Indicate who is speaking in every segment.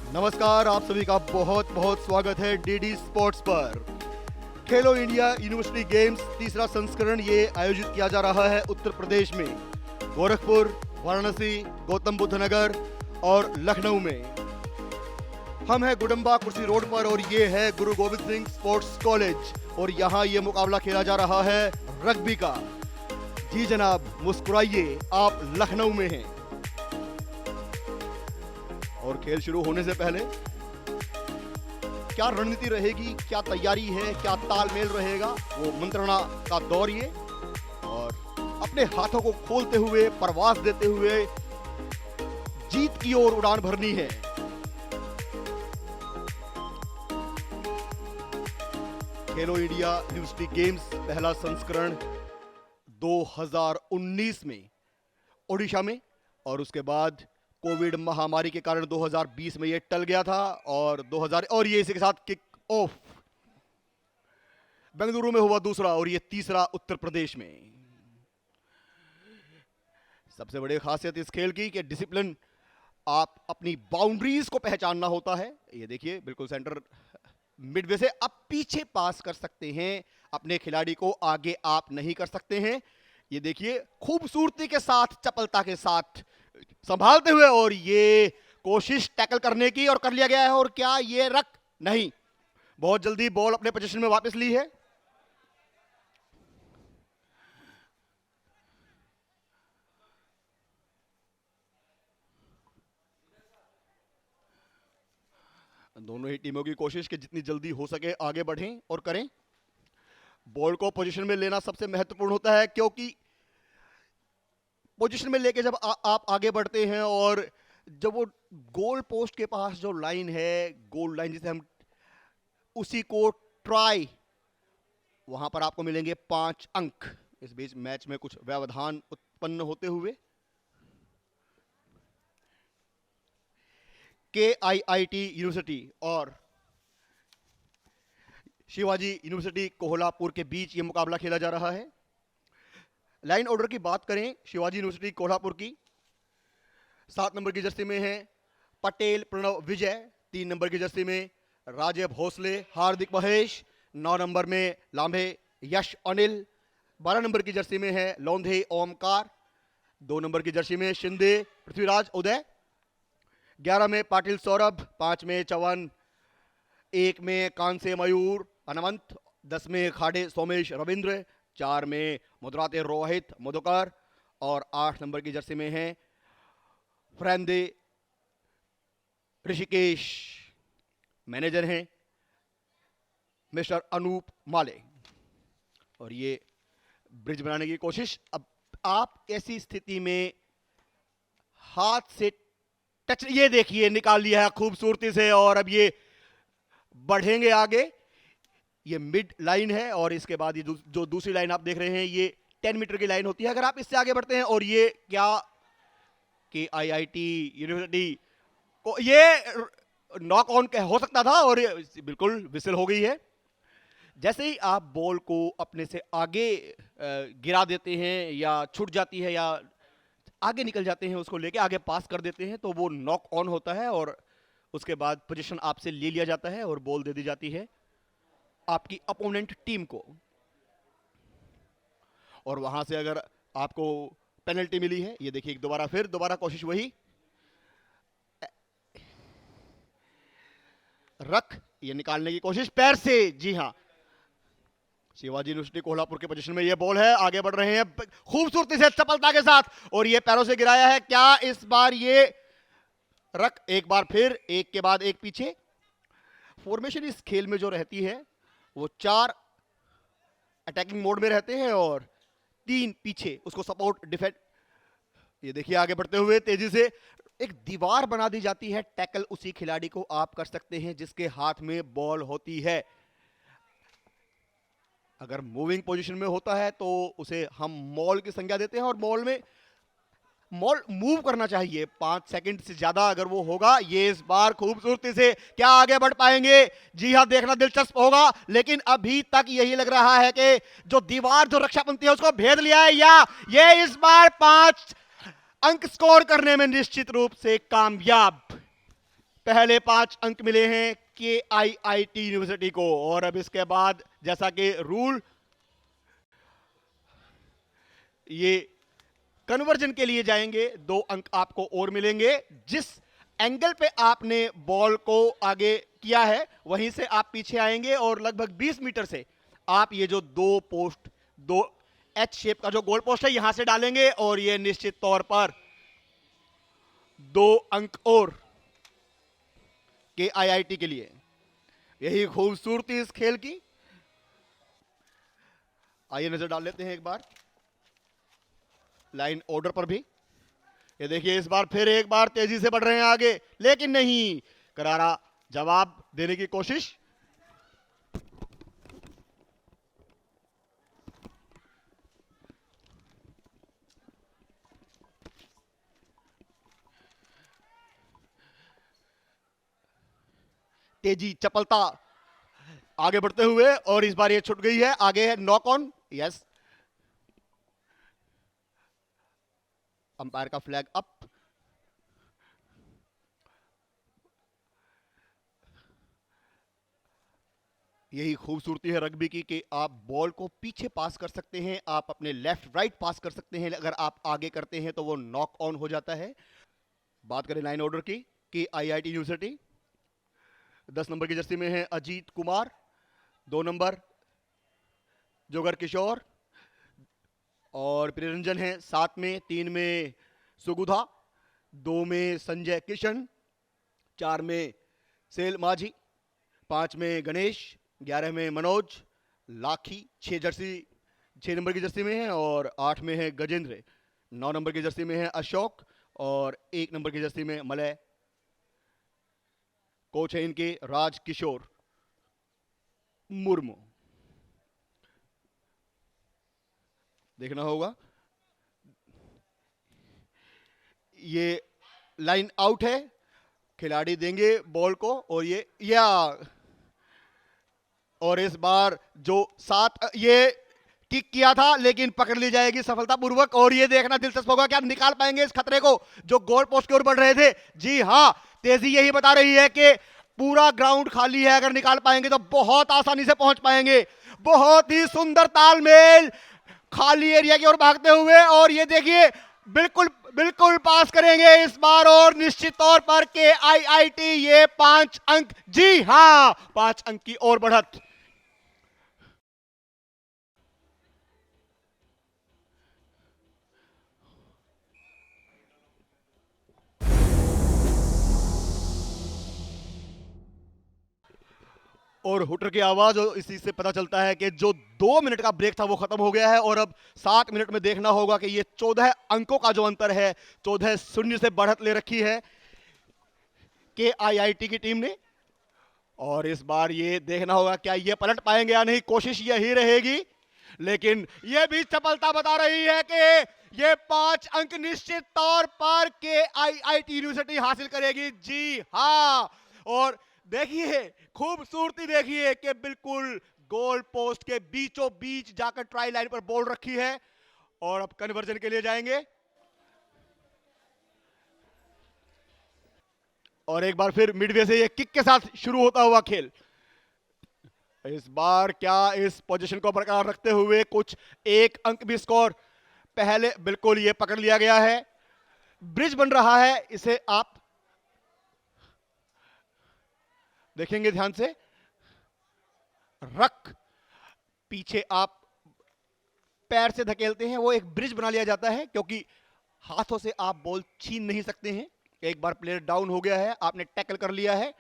Speaker 1: नमस्कार, आप सभी का बहुत बहुत स्वागत है डीडी स्पोर्ट्स पर। खेलो इंडिया यूनिवर्सिटी गेम्स तीसरा संस्करण ये आयोजित किया जा रहा है उत्तर प्रदेश में, गोरखपुर, वाराणसी, गौतम बुद्ध नगर और लखनऊ में। हम हैं गुडम्बा कुर्सी रोड पर और ये है गुरु गोविंद सिंह स्पोर्ट्स कॉलेज और यहाँ ये मुकाबला खेला जा रहा है रग्बी का। जी जनाब, मुस्कुराइए, आप लखनऊ में हैं। और खेल शुरू होने से पहले क्या रणनीति रहेगी, क्या तैयारी है, क्या तालमेल रहेगा, वो मंत्रणा का दौर ये। और अपने हाथों को खोलते हुए, प्रवास देते हुए जीत की ओर उड़ान भरनी है। खेलो इंडिया यूनिवर्सिटी गेम्स पहला संस्करण 2019 में ओडिशा में और उसके बाद कोविड महामारी के कारण 2020 में ये टल गया था और ये इसी के साथ किक ऑफ बेंगलुरु में हुआ दूसरा और ये तीसरा उत्तर प्रदेश में। सबसे बड़ी खासियत इस खेल की कि डिसिप्लिन, आप अपनी बाउंड्रीज को पहचानना होता है। ये देखिए, बिल्कुल सेंटर मिडवे से आप पीछे पास कर सकते हैं, अपने खिलाड़ी को आगे आप नहीं कर सकते हैं। ये देखिए, खूबसूरती के साथ, चपलता के साथ संभालते हुए और ये कोशिश टैकल करने की और कर लिया गया है। और क्या ये रख नहीं, बहुत जल्दी बॉल अपने पोजीशन में वापस ली है। दोनों ही टीमों की कोशिश कि जितनी जल्दी हो सके आगे बढ़ें और करें। बॉल को पोजीशन में लेना सबसे महत्वपूर्ण होता है, क्योंकि पोजीशन में लेके जब आप आगे बढ़ते हैं और जब वो गोल पोस्ट के पास जो लाइन है, गोल लाइन जिसे हम उसी को ट्राई, वहां पर आपको मिलेंगे 5 अंक। इस बीच मैच में कुछ व्यवधान उत्पन्न होते हुए KIIT यूनिवर्सिटी और शिवाजी यूनिवर्सिटी कोल्हापुर के बीच यह मुकाबला खेला जा रहा है। लाइन ऑर्डर की बात करें, शिवाजी यूनिवर्सिटी कोल्हापुर की 7 नंबर की जर्सी में है पटेल प्रणव विजय, 3 नंबर की जर्सी में राजे भोसले हार्दिक महेश, 9 नंबर में लांभे यश अनिल, 12 नंबर की जर्सी में है लोंधे ओमकार, 2 नंबर की जर्सी में शिंदे पृथ्वीराज उदय, 11 में पाटिल सौरभ, 5 में चवन, 1 में कांसे मयूर हनुमंत, 10 में खाड़े सोमेश रविंद्र, 4 में मुद्राते रोहित मधुकर और 8 नंबर की जर्सी में है फ्रेंदे ऋषिकेश। मैनेजर हैं मिस्टर अनूप माले। और ये ब्रिज बनाने की कोशिश। अब आप ऐसी स्थिति में हाथ से टच, ये देखिए निकाल लिया है खूबसूरती से और अब ये बढ़ेंगे आगे। ये मिड लाइन है और इसके बाद ये जो दूसरी लाइन आप देख रहे हैं ये 10 मीटर की लाइन होती है। अगर आप इससे आगे बढ़ते हैं और ये क्या KIIT यूनिवर्सिटी को ये नॉक ऑन हो सकता था और बिल्कुल विसल हो गई है। जैसे ही आप बॉल को अपने से आगे गिरा देते हैं या छूट जाती है या आगे निकल जाते हैं, उसको लेके आगे पास कर देते हैं, तो वो नॉक ऑन होता है और उसके बाद पोजीशन आपसे ले लिया जाता है और बॉल दे दी जाती है आपकी अपोनेंट टीम को। और वहां से अगर आपको पेनल्टी मिली है, ये देखिए दोबारा कोशिश वही रख, ये निकालने की कोशिश पैर से। जी हां, शिवाजी यूनिवर्सिटी कोल्हापुर के पोजीशन में ये बॉल है, आगे बढ़ रहे हैं खूबसूरती से चपलता के साथ और ये पैरों से गिराया है। क्या इस बार ये रख, एक बार फिर एक के बाद एक पीछे। फॉर्मेशन इस खेल में जो रहती है वो 4 अटैकिंग मोड में रहते हैं और 3 पीछे उसको सपोर्ट डिफेंड। ये देखिए आगे बढ़ते हुए तेजी से एक दीवार बना दी जाती है। टैकल उसी खिलाड़ी को आप कर सकते हैं जिसके हाथ में बॉल होती है। अगर मूविंग पोजीशन में होता है तो उसे हम मॉल की संज्ञा देते हैं और मॉल मूव करना चाहिए 5 सेकंड से ज्यादा अगर वो होगा। ये इस बार खूबसूरती से क्या आगे बढ़ पाएंगे? जी हां, देखना दिलचस्प होगा, लेकिन अभी तक यही लग रहा है कि जो दीवार जो रक्षाबंधी है उसको भेद लिया है या ये इस बार 5 अंक स्कोर करने में निश्चित रूप से कामयाब। पहले 5 अंक मिले हैं KIIT यूनिवर्सिटी को। और अब इसके बाद जैसा कि रूल, ये कन्वर्जन के लिए जाएंगे, 2 अंक आपको और मिलेंगे। जिस एंगल पे आपने बॉल को आगे किया है वहीं से आप पीछे आएंगे और लगभग 20 मीटर से आप ये जो 2 एच शेप का जो गोल पोस्ट है यहां से डालेंगे और ये निश्चित तौर पर 2 अंक और KIIT के लिए। यही खूबसूरती इस खेल की। आइए नजर डाल लेते हैं एक बार लाइन ऑर्डर पर भी। ये देखिए इस बार फिर एक बार तेजी से बढ़ रहे हैं आगे, लेकिन नहीं, करारा जवाब देने की कोशिश। तेजी, चपलता आगे बढ़ते हुए, और इस बार ये छूट गई है। आगे है नॉक ऑन। यस, अंपायर का फ्लैग अप। यही खूबसूरती है रग्बी की कि आप बॉल को पीछे पास कर सकते हैं, आप अपने लेफ्ट राइट पास कर सकते हैं। अगर आप आगे करते हैं तो वो नॉक ऑन हो जाता है। बात करें लाइन ऑर्डर की कि IIT यूनिवर्सिटी 10 नंबर की जर्सी में है अजीत कुमार, 2 नंबर जोगर किशोर और प्रियरंजन है 7 में, 3 में सुगुधा, 2 में संजय किशन, 4 में सेल माझी, 5 में गणेश, 11 में मनोज लाखी, 6 नंबर की जर्सी में है, और 8 में है गजेंद्र, 9 नंबर की जर्सी में है अशोक, और 1 नंबर की जर्सी में मलय। कोच है इनके राज किशोर मुर्मू। देखना होगा, ये लाइन आउट है, खिलाड़ी देंगे बॉल को, और ये और इस बार जो 7 ये किक किया था लेकिन पकड़ ली जाएगी सफलतापूर्वक। और ये देखना दिलचस्प होगा क्या निकाल पाएंगे इस खतरे को जो गोल पोस्ट की ओर बढ़ रहे थे। जी हां, तेजी यही बता रही है कि पूरा ग्राउंड खाली है, अगर निकाल पाएंगे तो बहुत आसानी से पहुंच पाएंगे। बहुत ही सुंदर तालमेल, खाली एरिया की ओर भागते हुए, और ये देखिए बिल्कुल बिल्कुल पास करेंगे इस बार, और निश्चित तौर पर KIIT ये 5 अंक, जी हां 5 अंक की ओर बढ़त। और हुटर की आवाज, और इसी से पता चलता है कि जो 2 मिनट का ब्रेक था वो खत्म हो गया है, और अब 7 मिनट में देखना होगा कि ये 14 अंकों का जो अंतर है, 14-0 से बढ़त ले रखी है KIIT की टीम ने। और इस बार ये देखना होगा क्या ये पलट पाएंगे या नहीं, कोशिश यही रहेगी। लेकिन ये भी चपलता बता रही है कि ये 5 अंक निश्चित तौर पर KIIT यूनिवर्सिटी हासिल करेगी। जी हां, और देखिए खूबसूरती देखिए कि बिल्कुल गोल पोस्ट के बीचों बीच जाकर ट्राई लाइन पर बॉल रखी है, और अब कन्वर्जन के लिए जाएंगे। और एक बार फिर मिडवे से ये किक के साथ शुरू होता हुआ खेल। इस बार क्या इस पोजीशन को बरकरार रखते हुए कुछ 1 अंक भी स्कोर, पहले बिल्कुल ये पकड़ लिया गया है, ब्रिज बन रहा है, इसे आप देखेंगे ध्यान से। रख पीछे आप पैर से धकेलते हैं, वो एक ब्रिज बना लिया जाता है, क्योंकि हाथों से आप बॉल छीन नहीं सकते हैं। एक बार प्लेयर डाउन हो गया है, आपने टैकल कर लिया है,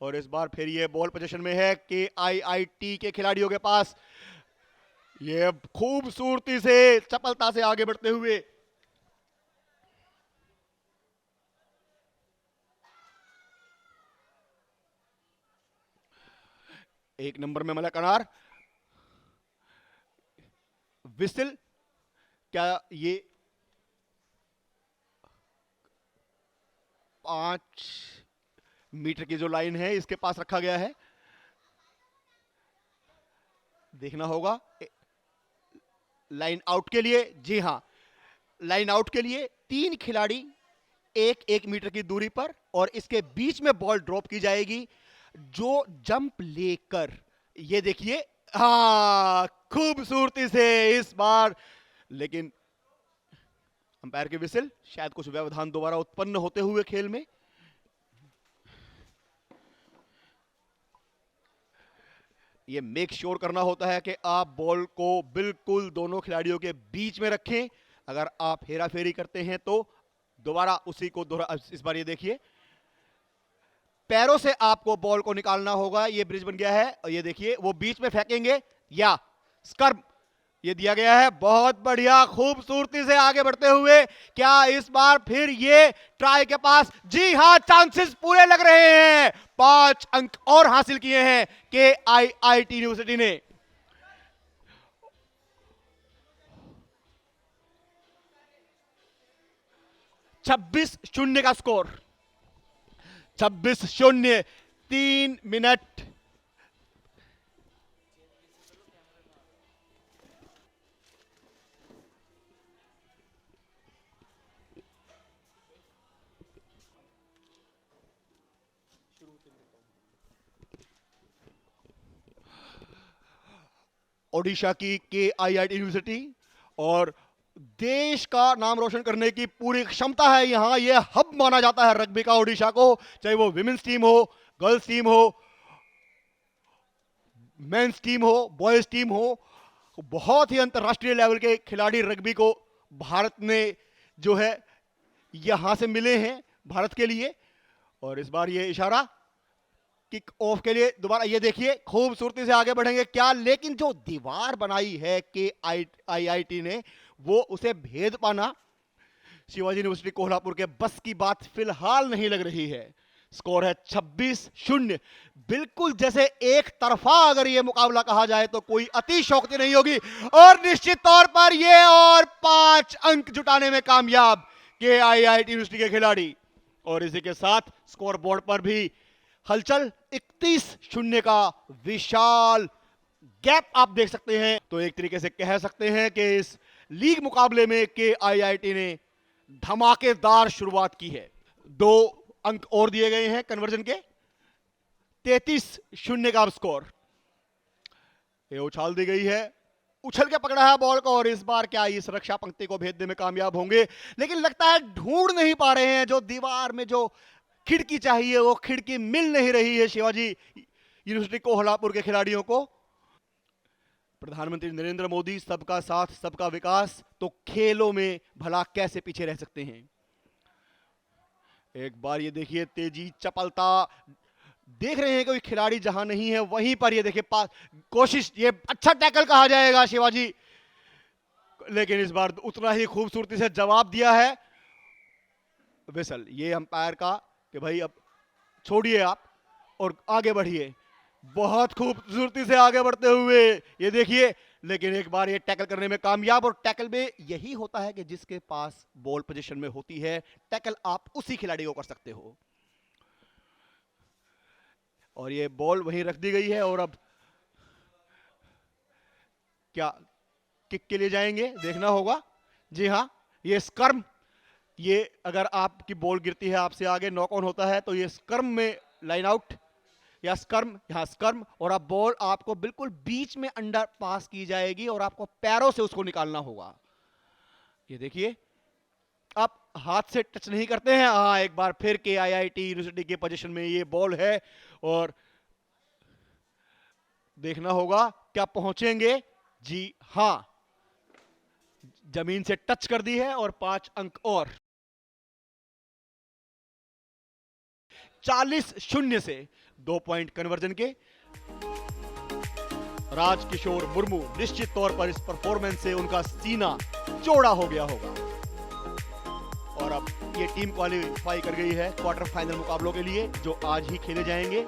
Speaker 1: और इस बार फिर ये बॉल पोजीशन में है KIIT के खिलाड़ियों के पास। ये खूबसूरती से चपलता से आगे बढ़ते हुए, एक नंबर में मलक अनार, विसिल, क्या ये 5 मीटर की जो लाइन है इसके पास रखा गया है, देखना होगा। लाइन आउट के लिए, जी हां, लाइन आउट के लिए 3 खिलाड़ी 1 मीटर की दूरी पर, और इसके बीच में बॉल ड्रॉप की जाएगी। जो जंप लेकर, ये देखिए, हाँ, खूबसूरती से इस बार, लेकिन अंपायर की विसिल, शायद कुछ व्यवधान दोबारा उत्पन्न होते हुए खेल में। ये मेक श्योर करना होता है कि आप बॉल को बिल्कुल दोनों खिलाड़ियों के बीच में रखें। अगर आप हेरा फेरी करते हैं तो दोबारा उसी को दोहरा, इस बार ये देखिए, पैरों से आपको बॉल को निकालना होगा। ये ब्रिज बन गया है, और ये देखिए वो बीच में फेंकेंगे या स्कर्म, ये दिया गया है। बहुत बढ़िया, खूबसूरती से आगे बढ़ते हुए, क्या इस बार फिर ये ट्राई के पास, जी हां, चांसेस पूरे लग रहे हैं। 5 अंक और हासिल किए हैं KIIT यूनिवर्सिटी ने। छब्बीस शून्य का स्कोर, 26-0, 3 मिनट। ओडिशा की KIIT यूनिवर्सिटी, और देश का नाम रोशन करने की पूरी क्षमता है यहां। यह हब माना जाता है रग्बी का ओडिशा को, चाहे वो विमेंस टीम हो, गर्ल्स टीम हो, मेंस टीम हो, बॉयज टीम हो। बहुत ही अंतरराष्ट्रीय लेवल के खिलाड़ी रग्बी को भारत में जो है यहां से मिले हैं भारत के लिए। और इस बार ये इशारा किक ऑफ के लिए, दोबारा ये देखिए, खूबसूरती से आगे बढ़ेंगे क्या, लेकिन जो दीवार बनाई है KIIT ने, वो उसे भेद पाना शिवाजी यूनिवर्सिटी कोल्हापुर के बस की बात फिलहाल नहीं लग रही है। स्कोर है 26-0, बिल्कुल जैसे एक तरफा अगर ये मुकाबला कहा जाए तो कोई अतिशयोक्ति नहीं होगी। और निश्चित तौर पर ये और 5 अंक जुटाने में कामयाब KIIT यूनिवर्सिटी के खिलाड़ी। और इसी के साथ स्कोर बोर्ड पर भी हलचल, 31-0 का विशाल गैप आप देख सकते हैं। तो एक तरीके से कह सकते हैं कि इस लीग मुकाबले में KIIT ने धमाकेदार शुरुआत की है। 2 अंक और दिए गए हैं कन्वर्जन के, 33-0 का स्कोर। ये उछाल दी गई है, उछल के पकड़ा है बॉल को, और इस बार क्या इस रक्षा पंक्ति को भेदने में कामयाब होंगे, लेकिन लगता है ढूंढ नहीं पा रहे हैं। जो दीवार में जो खिड़की चाहिए वो खिड़की मिल नहीं रही है शिवाजी यूनिवर्सिटी कोल्हापुर के खिलाड़ियों को। प्रधानमंत्री नरेंद्र मोदी, सबका साथ सबका विकास, तो खेलों में भला कैसे पीछे रह सकते हैं। एक बार ये देखिए, तेजी, चपलता, देख रहे हैं कोई खिलाड़ी जहां नहीं है वहीं पर ये देखिए पास, कोशिश, ये अच्छा टैकल कहा जाएगा शिवाजी, लेकिन इस बार उतना ही खूबसूरती से जवाब दिया है। विसल, ये अंपायर का कि भाई अब छोड़िए आप और आगे बढ़िए। बहुत खूबसूरती से आगे बढ़ते हुए ये देखिए, लेकिन एक बार ये टैकल करने में कामयाब। और टैकल में यही होता है कि जिसके पास बॉल पोजीशन में होती है, टैकल आप उसी खिलाड़ी को कर सकते हो। और ये बॉल वहीं रख दी गई है, और अब क्या किक के लिए जाएंगे, देखना होगा। जी हां, ये स्कर्म, ये अगर आपकी बॉल गिरती है आपसे आगे, नॉक ऑन होता है, तो ये स्कर्म में लाइन आउट या स्कर्म, यहां स्कर्म, और अब बॉल आपको बिल्कुल बीच में अंडर पास की जाएगी और आपको पैरों से उसको निकालना होगा। ये देखिए, आप हाथ से टच नहीं करते हैं। हाँ, एक बार फिर KIIT यूनिवर्सिटी के पोजीशन में ये बॉल है, और देखना होगा क्या पहुंचेंगे। जी हां, जमीन से टच कर दी है, और 5 अंक और। 40-0 से 2 पॉइंट कन्वर्जन के। राजकिशोर मुर्मू, निश्चित तौर पर इस परफॉर्मेंस से उनका सीना चौड़ा हो गया होगा। और अब ये टीम क्वालिफाई कर गई है क्वार्टर फाइनल मुकाबलों के लिए, जो आज ही खेले जाएंगे।